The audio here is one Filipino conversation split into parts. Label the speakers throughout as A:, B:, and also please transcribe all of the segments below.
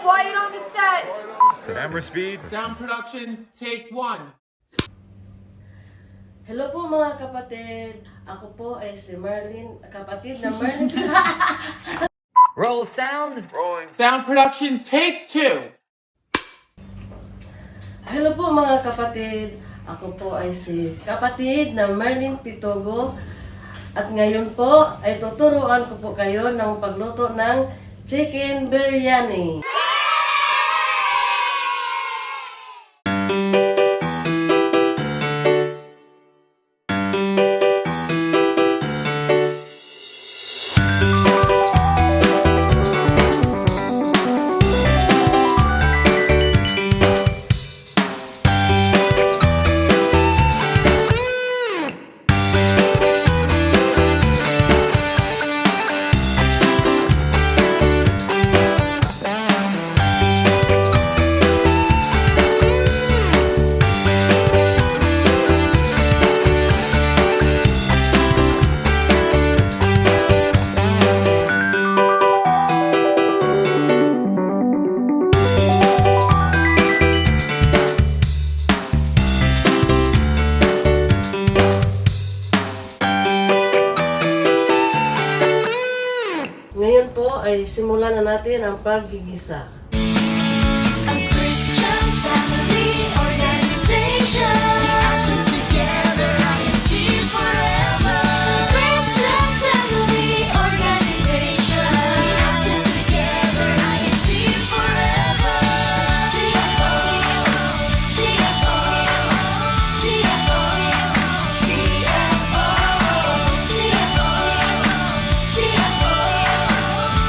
A: Quiet on the set.
B: Camera speed.
C: Sound production, take one.
D: Hello po mga kapatid. Ako po ay si Merlin, kapatid na Merlin.
B: Roll sound. Rolling.
C: Sound production, take two.
D: Hello po mga kapatid. Ako po ay si kapatid na Merlin Pitogo. At ngayon po ay tuturuan ko po kayo ng pagluto ng chicken biryani. Ngayon po ay simulan na natin ang paggigisa.
E: A Christian family organization. We acted together, INC forever. Christian family organization. We acted together, INC forever. CFO, CFO, CFO, CFO, CFO,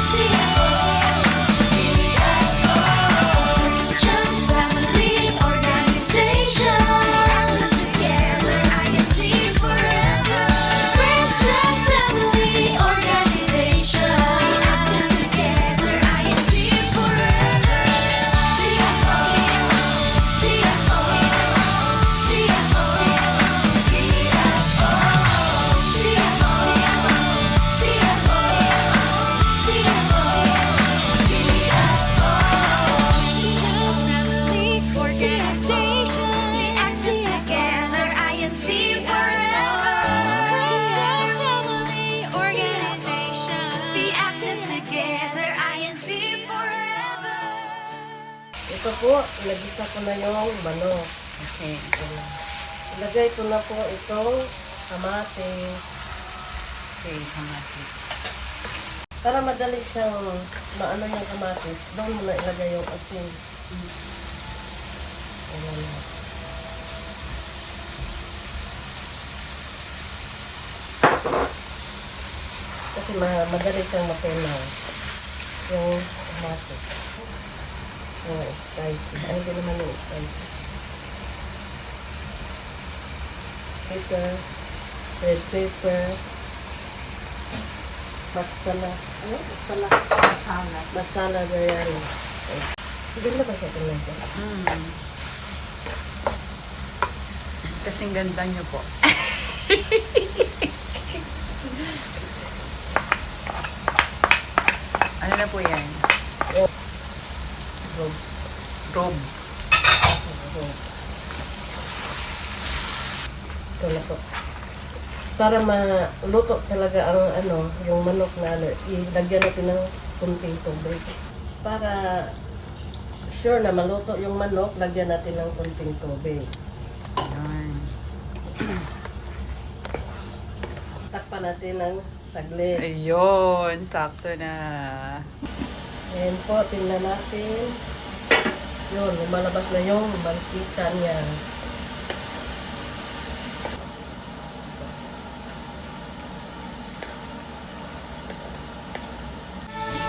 E: CFO. Christian family organization. Acted together, INC forever. Christian family organization. Acted together, INC forever. CFO, CFO, CFO, CFO, CFO, CFO, CFO, CFO. Family organization. We acted together, INC forever. Christian family organization. We acted together, INC forever.
D: Ito po, ilagisa ko na yung manok.
F: Okay.
D: Ilagay ko na po itong kamatis.
F: Okay, kamatis.
D: Para madali siyang maano yung kamatis, doon mo na ilagay yung asin. Ayan na. Kasi madali siyang matunaw yung kamatis. Yung spicy. Ano din naman yung spicy? Pepper, red pepper, masala. Ano? Masala.
F: Masala.
D: Masala biryani. Ganda ba siya tingnan ko?
F: Kasing ganda niyo po. Ano na po yan?
D: Rob.
F: Rob.
D: Ito na po. Para maluto talaga ang ano, yung manok na ano, ilagyan natin ng kunting tubig. Para sure na maluto yung manok, lagyan natin ng kunting tubig.
F: Ayan.
D: Takpan natin ng saglit.
F: Ayun, sakto na.
D: Ayan po, tingnan natin. Yun, lumalabas na yung mantika niya.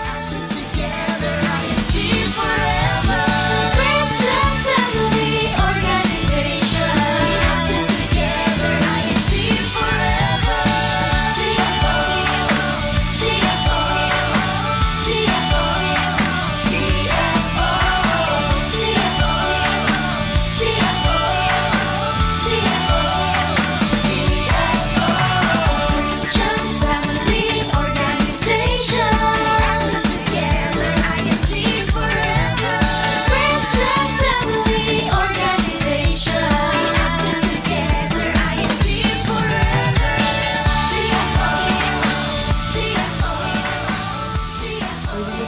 E: Acted together, INC forever. Christian family organization. We acted together, INC forever. CFO, CFO, CFO, CFO, CFO, CFO.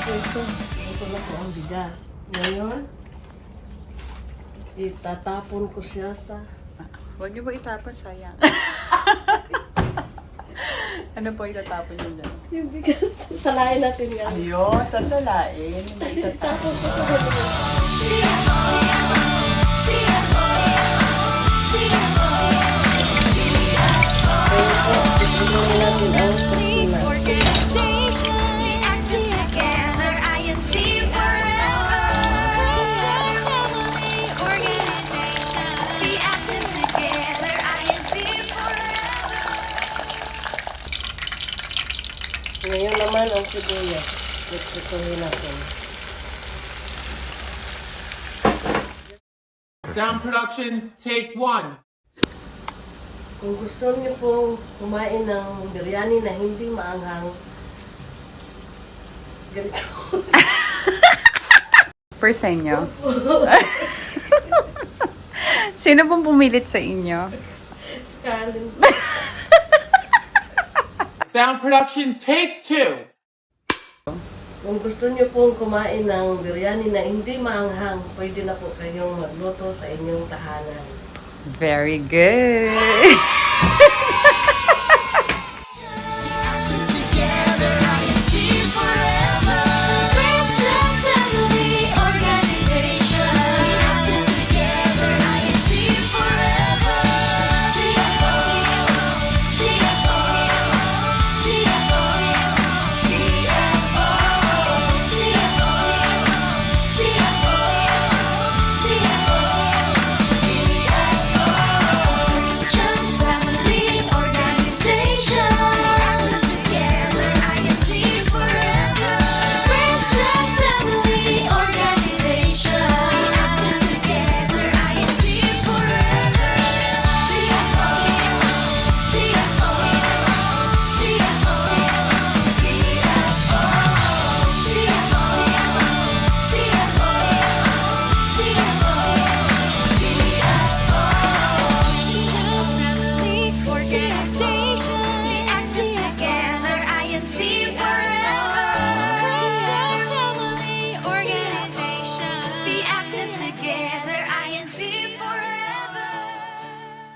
D: po ito. Ito na po ang bigas. Ngayon, itatapon ko siya sa...
F: Huwag niyo po itapon, sayang. Ano po itatapon niyo dyan?
D: Yung bigas. Salain natin yan.
F: Ayun, sasalain. Hindi itatapon.
D: Itapon ko sa huli. Ngayon naman ang sibuyas. Itutuloy natin.
C: Sound production, take 1.
D: Kung gusto niyo pong kumain ng biryani na hindi maanghang, ganito.
F: First sa inyo? Sino pong pumilit sa inyo?
D: Scarlett.
C: Sound production, take 2.
D: Kung gusto niyo pong kumain ng biryani na hindi maanghang, pwede na po kayong magluto sa inyong tahanan.
F: Very good.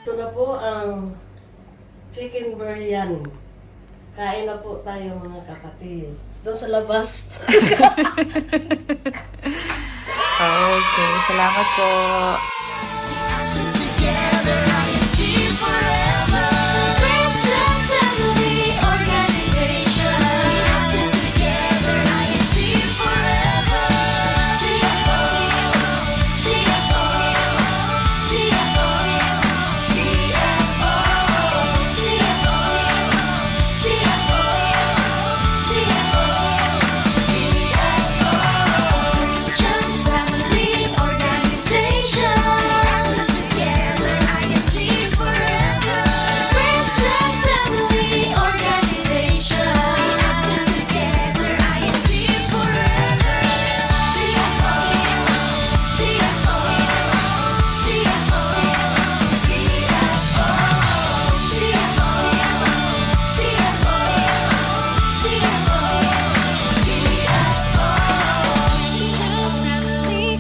D: Ito na po ang chicken biryani. Kain na po tayo mga kapatid. Doon sa labas.
F: Okay, salamat po.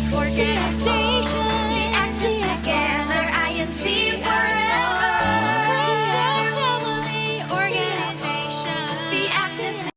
E: Organization.